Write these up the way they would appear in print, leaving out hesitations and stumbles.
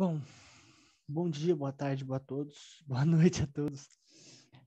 Bom, bom dia, boa tarde, boa todos, boa noite a todos.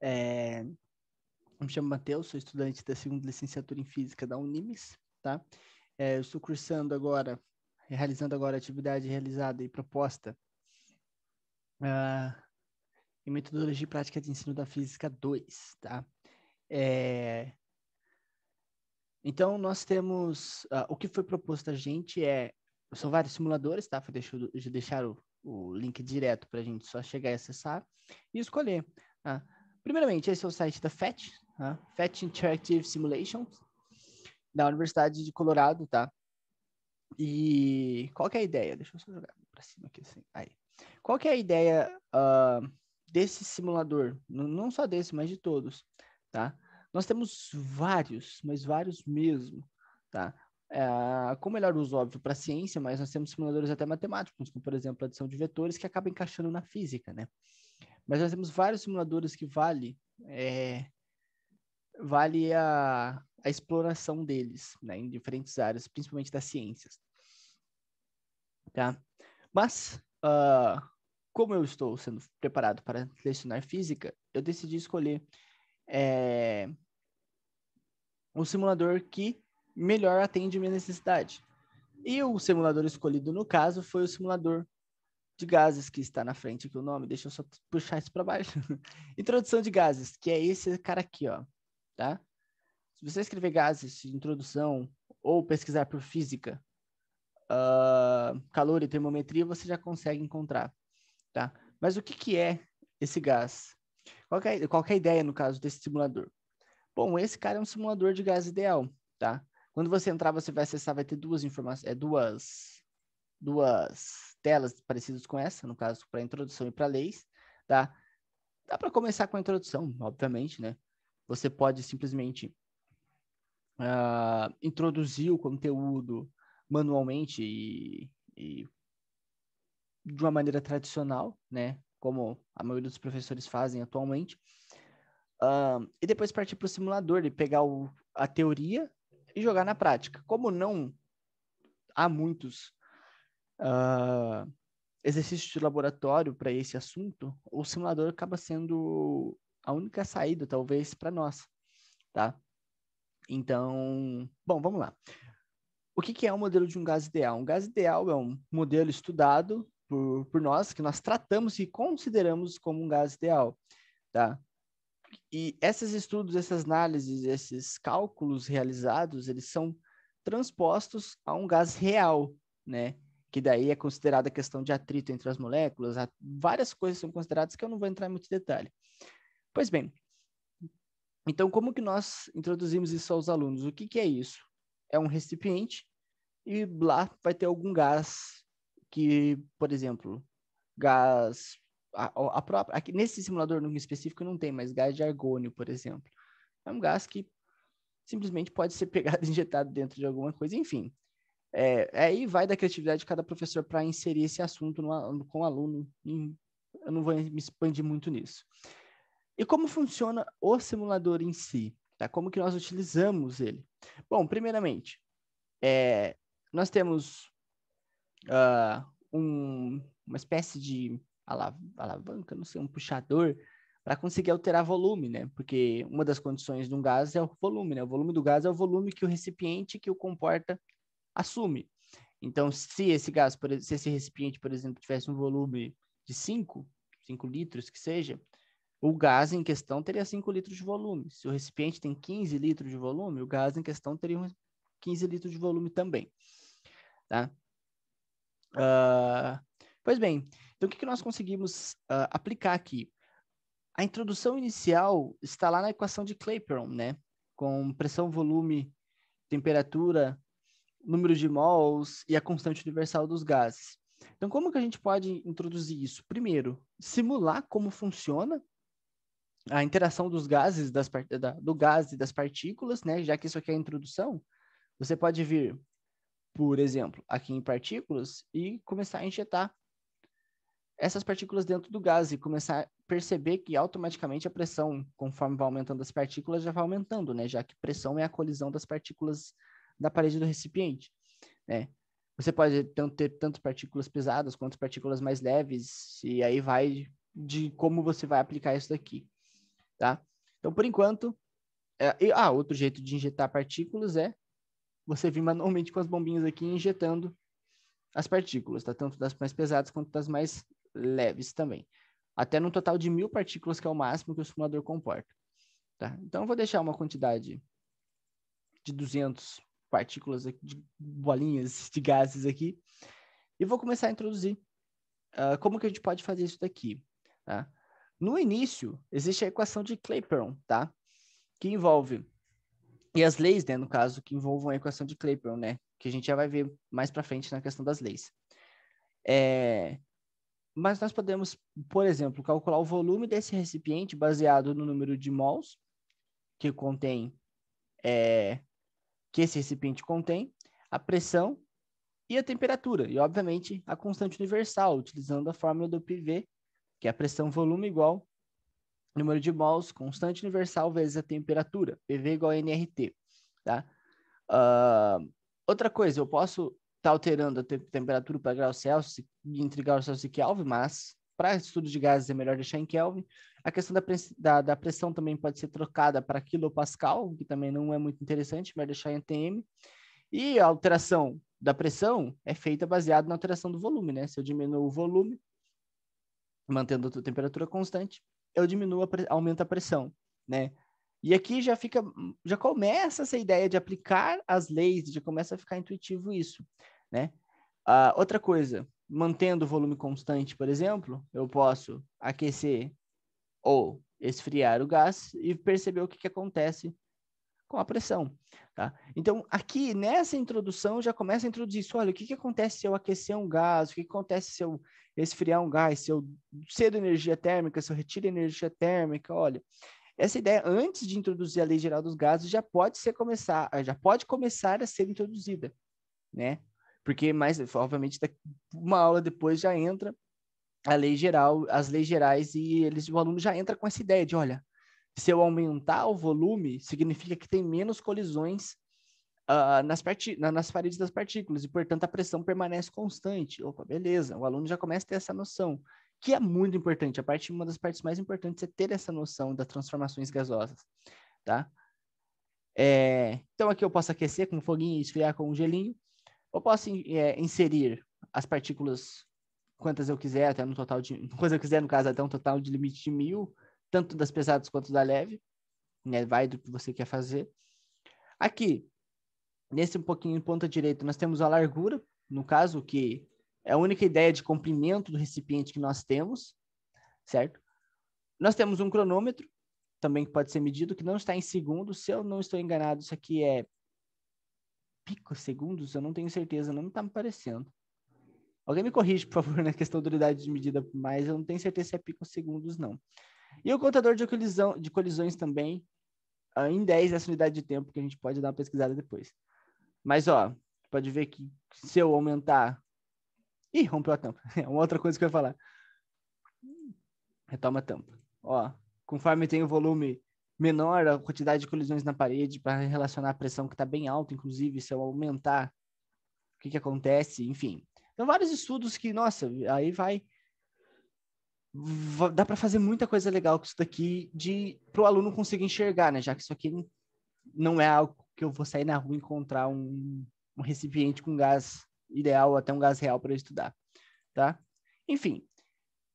Eu me chamo Matheus, sou estudante da segunda licenciatura em Física da Unimes, tá? Eu estou cursando agora, realizando agora a atividade realizada e proposta em Metodologia e Prática de Ensino da Física 2, tá? Então, nós temos, o que foi proposto a gente são vários simuladores, tá? Deixa eu deixar o link direto para a gente só chegar e acessar e escolher, tá? Primeiramente, esse é o site da FET, tá? FET Interactive Simulations, da Universidade de Colorado, tá? E qual que é a ideia? Deixa eu só jogar para cima aqui, assim. Aí. Qual que é a ideia desse simulador? Não só desse, mas de todos, tá? Nós temos vários, mas vários mesmo, tá? Com melhor uso, óbvio, para a ciência, mas nós temos simuladores até matemáticos, como, por exemplo, a adição de vetores, que acaba encaixando na física, né? Mas nós temos vários simuladores que vale a exploração deles, né, em diferentes áreas, principalmente das ciências, tá? Mas, como eu estou sendo preparado para lecionar física, eu decidi escolher um simulador que melhor atende minha necessidade. E o simulador escolhido, no caso, foi o simulador de gases, que está na frente aqui o nome. Deixa eu só puxar isso para baixo. Introdução de gases, que é esse cara aqui, ó, tá? Se você escrever gases de introdução ou pesquisar por física, calor e termometria, você já consegue encontrar, tá? Mas o que é esse gás? Qual que é a ideia, no caso, desse simulador? Bom, esse cara é um simulador de gás ideal, tá? Quando você entrar, você vai acessar, vai ter duas informações, duas telas parecidas com essa, no caso, para introdução e para leis, tá? Dá para começar com a introdução, obviamente, né? Você pode simplesmente introduzir o conteúdo manualmente e de uma maneira tradicional, né? Como a maioria dos professores fazem atualmente. E depois partir para o simulador e pegar a teoria e jogar na prática. Como não há muitos exercícios de laboratório para esse assunto, o simulador acaba sendo a única saída, talvez, para nós, tá? Então, bom, vamos lá. O que é o modelo de um gás ideal? Um gás ideal é um modelo estudado por nós, que nós tratamos e consideramos como um gás ideal, tá? E esses estudos, essas análises, esses cálculos realizados, eles são transpostos a um gás real, né? Que daí é considerada a questão de atrito entre as moléculas, várias coisas são consideradas que eu não vou entrar em muito detalhe. Pois bem, então como que nós introduzimos isso aos alunos? O que é isso? É um recipiente e lá vai ter algum gás que, por exemplo, gás a própria, aqui, nesse simulador no específico não tem, mas gás de argônio, por exemplo. É um gás que simplesmente pode ser pegado e injetado dentro de alguma coisa, enfim. Aí vai da criatividade de cada professor para inserir esse assunto com o aluno. Eu não vou me expandir muito nisso. E como funciona o simulador em si? Tá? Como que nós utilizamos ele? Bom, primeiramente, nós temos uma espécie de alavanca, não sei, um puxador, para conseguir alterar volume, né? Porque uma das condições de um gás é o volume, né? O volume do gás é o volume que o recipiente que o comporta assume. Então, se esse recipiente, por exemplo, tivesse um volume de 5 litros que seja, o gás em questão teria 5 litros de volume. Se o recipiente tem 15 litros de volume, o gás em questão teria 15 litros de volume também, tá? Pois bem, então o que nós conseguimos aplicar aqui? A introdução inicial está lá na equação de Clapeyron, né? Com pressão, volume, temperatura, número de mols e a constante universal dos gases. Então, como que a gente pode introduzir isso? Primeiro, simular como funciona a interação dos gases, do gás e das partículas, né? Já que isso aqui é a introdução, você pode vir, por exemplo, aqui em partículas e começar a injetar essas partículas dentro do gás e começar a perceber que automaticamente a pressão, conforme vai aumentando as partículas, já vai aumentando, né? Já que pressão é a colisão das partículas da parede do recipiente, né? Você pode ter tanto partículas pesadas quanto partículas mais leves, e aí vai de como você vai aplicar isso daqui, tá? Então, por enquanto, outro jeito de injetar partículas é você vir manualmente com as bombinhas aqui injetando as partículas, tá? Tanto das mais pesadas quanto das mais leves também. Até num total de 1000 partículas, que é o máximo que o simulador comporta, tá? Então, eu vou deixar uma quantidade de 200 partículas, de bolinhas de gases aqui, e vou começar a introduzir como que a gente pode fazer isso daqui, tá? No início, existe a equação de Clapeyron, tá? Que envolve, e as leis, né, no caso, que envolvam a equação de Clapeyron, né? Que a gente já vai ver mais para frente na questão das leis. Mas nós podemos, por exemplo, calcular o volume desse recipiente baseado no número de mols que contém, que esse recipiente contém, a pressão e a temperatura. E, obviamente, a constante universal, utilizando a fórmula do PV, que é a pressão volume igual número de mols, constante universal vezes a temperatura, PV igual a nRT, tá? Outra coisa, eu posso estar alterando a temperatura para graus Celsius, entre graus Celsius e Kelvin, mas para estudo de gases é melhor deixar em Kelvin. A questão da pressão também pode ser trocada para quilopascal, que também não é muito interessante, mas deixar em atm. E a alteração da pressão é feita baseada na alteração do volume, né? Se eu diminuo o volume, mantendo a temperatura constante, eu diminuo, aumento a pressão, né? E aqui já começa essa ideia de aplicar as leis, já começa a ficar intuitivo isso, né? Outra coisa, mantendo o volume constante, por exemplo, eu posso aquecer ou esfriar o gás e perceber o que acontece com a pressão, tá? Então, aqui nessa introdução já começa a introduzir isso. Olha, o que acontece se eu aquecer um gás? O que acontece se eu esfriar um gás? Se eu cedo energia térmica, se eu retiro energia térmica? Olha, essa ideia, antes de introduzir a lei geral dos gases, já pode começar a ser introduzida, né? Porque, obviamente, uma aula depois já entra a lei geral, as leis gerais, e o aluno já entra com essa ideia de, olha, se eu aumentar o volume, significa que tem menos colisões nas paredes das partículas, e, portanto, a pressão permanece constante. Opa, beleza, o aluno já começa a ter essa noção, que é muito importante. Uma das partes mais importantes é ter essa noção das transformações gasosas, tá? Então, aqui eu posso aquecer com um foguinho e esfriar com um gelinho. Eu posso inserir as partículas quantas eu quiser, até no total de... Quantas eu quiser, no caso, até um total de limite de 1000, tanto das pesadas quanto da leve, né? Vai do que você quer fazer. Aqui, nesse um pouquinho em ponta direita, nós temos a largura, no caso, que é a única ideia de comprimento do recipiente que nós temos, certo? Nós temos um cronômetro, também que pode ser medido, que não está em segundos. Se eu não estou enganado, isso aqui é picosegundos? Eu não tenho certeza, não está me parecendo. Alguém me corrige, por favor, na questão da unidade de medida, mas eu não tenho certeza se é picosegundos, não. E o contador de colisões também, em 10, essa unidade de tempo, que a gente pode dar uma pesquisada depois. Mas, ó, pode ver que se eu aumentar... Ih, rompeu a tampa. É uma outra coisa que eu ia falar. Retoma a tampa. Ó, conforme tem o volume menor, a quantidade de colisões na parede, para relacionar a pressão, que está bem alta, inclusive, se eu aumentar, o que acontece, enfim. Então, vários estudos que, nossa, aí dá para fazer muita coisa legal com isso daqui para o aluno conseguir enxergar, né? Já que isso aqui não é algo que eu vou sair na rua e encontrar um recipiente com gás ideal, até um gás real para estudar, tá? Enfim,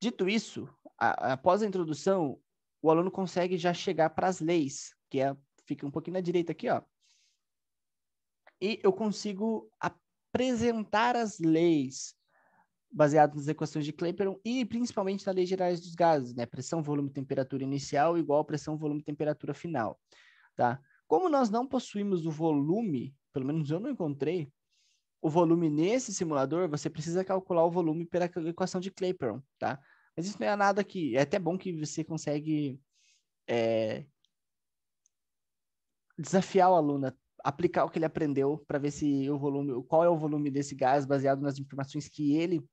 dito isso, após a introdução, o aluno consegue já chegar para as leis, fica um pouquinho na direita aqui, ó. E eu consigo apresentar as leis baseadas nas equações de Clapeyron e principalmente nas leis gerais dos gases, né? Pressão, volume, temperatura inicial igual a pressão, volume, temperatura final, tá? Como nós não possuímos o volume, pelo menos eu não encontrei, o volume nesse simulador, você precisa calcular o volume pela equação de Clapeyron, tá? Mas isso não é nada que... É até bom que você consegue desafiar o aluno a aplicar o que ele aprendeu para ver se qual é o volume desse gás baseado nas informações que ele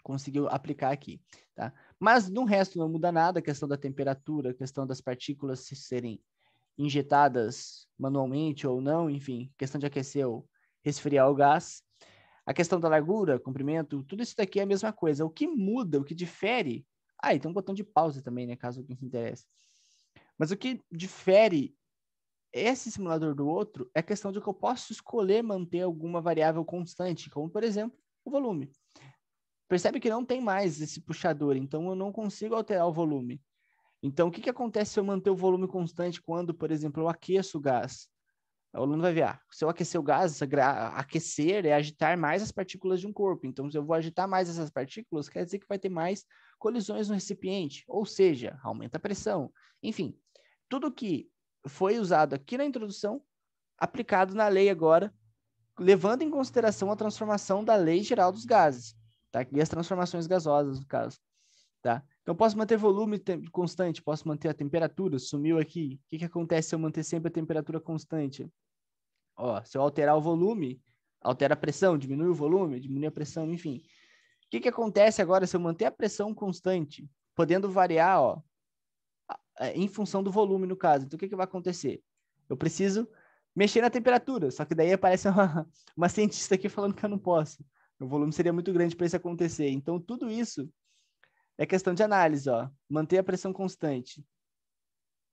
conseguiu aplicar aqui, tá? Mas no resto não muda nada, a questão da temperatura, a questão das partículas se serem injetadas manualmente ou não, enfim, questão de aquecer ou resfriar o gás. A questão da largura, comprimento, tudo isso daqui é a mesma coisa. O que muda, o que difere... Ah, e tem um botão de pausa também, né? Caso alguém se interesse. Mas o que difere esse simulador do outro é a questão de que eu posso escolher manter alguma variável constante, como, por exemplo, o volume. Percebe que não tem mais esse puxador, então eu não consigo alterar o volume. Então, o que acontece se eu manter o volume constante quando, por exemplo, eu aqueço o gás? O aluno vai ver, se eu aquecer o gás, aquecer é agitar mais as partículas de um corpo. Então, se eu vou agitar mais essas partículas, quer dizer que vai ter mais colisões no recipiente, ou seja, aumenta a pressão. Enfim, tudo que foi usado aqui na introdução, aplicado na lei agora, levando em consideração a transformação da lei geral dos gases, tá? E as transformações gasosas, no caso, tá? Então, posso manter volume constante, posso manter a temperatura, sumiu aqui. O que acontece se eu manter sempre a temperatura constante? Ó, se eu alterar o volume, altera a pressão, diminui o volume, diminui a pressão, enfim. O que acontece agora se eu manter a pressão constante, podendo variar, ó, em função do volume, no caso? Então, o que vai acontecer? Eu preciso mexer na temperatura, só que daí aparece uma cientista aqui falando que eu não posso. O volume seria muito grande para isso acontecer. Então, tudo isso é questão de análise, ó. Manter a pressão constante.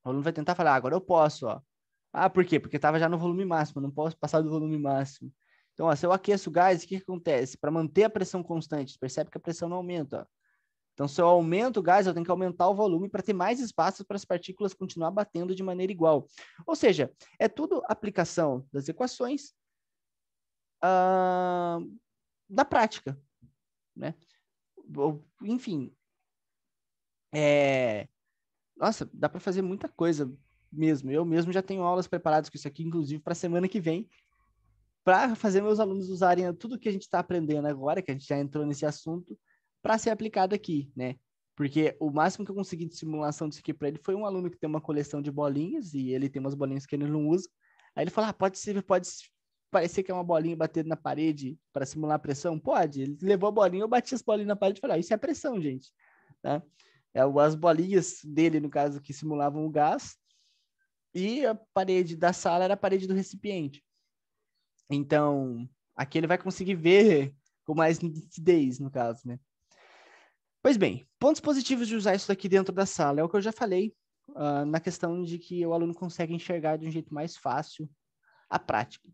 O aluno vai tentar falar, agora eu posso, ó. Ah, por quê? Porque estava já no volume máximo, não posso passar do volume máximo. Então, ó, se eu aqueço o gás, o que acontece? Para manter a pressão constante, você percebe que a pressão não aumenta, ó. Então, se eu aumento o gás, eu tenho que aumentar o volume para ter mais espaço para as partículas continuar batendo de maneira igual. Ou seja, é tudo aplicação das equações da prática, né? Enfim, nossa, dá para fazer muita coisa mesmo. Eu mesmo já tenho aulas preparadas com isso aqui, inclusive para a semana que vem, para fazer meus alunos usarem tudo que a gente está aprendendo agora, que a gente já entrou nesse assunto, para ser aplicado aqui, né? Porque o máximo que eu consegui de simulação disso aqui para ele foi um aluno que tem uma coleção de bolinhas e ele tem umas bolinhas que ele não usa. Aí ele falou: pode parecer que é uma bolinha batendo na parede para simular a pressão? Pode. Ele levou a bolinha, eu bati as bolinhas na parede e falei: isso é pressão, gente. Tá? As bolinhas dele, no caso, que simulavam o gás, e a parede da sala era a parede do recipiente. Então, aqui ele vai conseguir ver com mais nitidez, no caso, né? Pois bem, pontos positivos de usar isso daqui dentro da sala é o que eu já falei, na questão de que o aluno consegue enxergar de um jeito mais fácil a prática.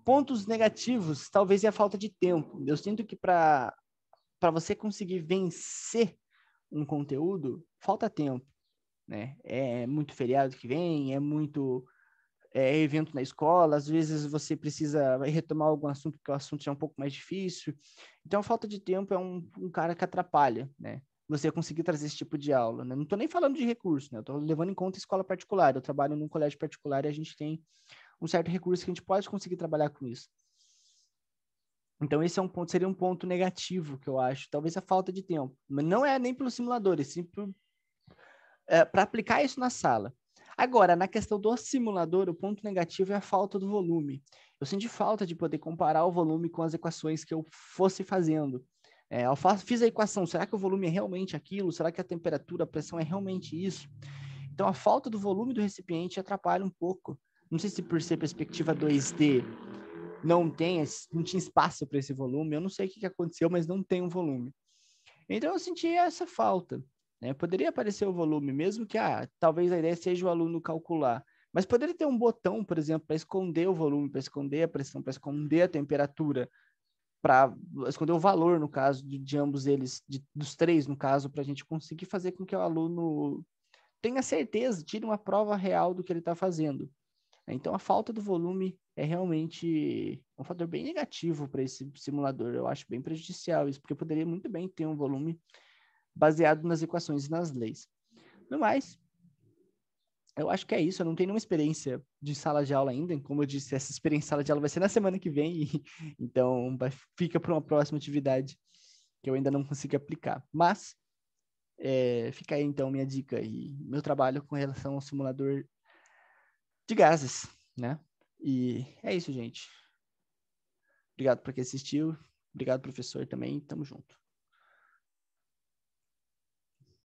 Pontos negativos, talvez é a falta de tempo. Eu sinto que para você conseguir vencer um conteúdo, falta tempo, né? É muito feriado que vem, é muito evento na escola, às vezes você precisa retomar algum assunto, porque o assunto já é um pouco mais difícil. Então, a falta de tempo é um cara que atrapalha, né? Você conseguir trazer esse tipo de aula, né? Não estou nem falando de recurso, né? Eu estou levando em conta escola particular. Eu trabalho num colégio particular e a gente tem um certo recurso que a gente pode conseguir trabalhar com isso. Então, esse é um ponto, seria um ponto negativo que eu acho. Talvez a falta de tempo. Mas não é nem pelo simulador, é sim para aplicar isso na sala. Agora, na questão do simulador, o ponto negativo é a falta do volume. Eu senti falta de poder comparar o volume com as equações que eu fosse fazendo. Eu fiz a equação, será que o volume é realmente aquilo? Será que a temperatura, a pressão é realmente isso? Então, a falta do volume do recipiente atrapalha um pouco. Não sei se por ser perspectiva 2D não tinha espaço para esse volume, eu não sei o que aconteceu, mas não tem um volume. Então, eu senti essa falta. Né? Poderia aparecer o volume, mesmo que talvez a ideia seja o aluno calcular. Mas poderia ter um botão, por exemplo, para esconder o volume, para esconder a pressão, para esconder a temperatura, para esconder o valor, no caso, de ambos eles, dos três, no caso, para a gente conseguir fazer com que o aluno tenha certeza, tire uma prova real do que ele está fazendo. Então, a falta do volume é realmente um fator bem negativo para esse simulador. Eu acho bem prejudicial isso, porque poderia muito bem ter um volume baseado nas equações e nas leis. No mais, eu acho que é isso. Eu não tenho nenhuma experiência de sala de aula ainda. Como eu disse, essa experiência de sala de aula vai ser na semana que vem. Então, fica para uma próxima atividade que eu ainda não consigo aplicar. Mas, fica aí, então, minha dica e meu trabalho com relação ao simulador de gases, né? E é isso, gente. Obrigado por quem assistiu. Obrigado, professor, também. Tamo junto.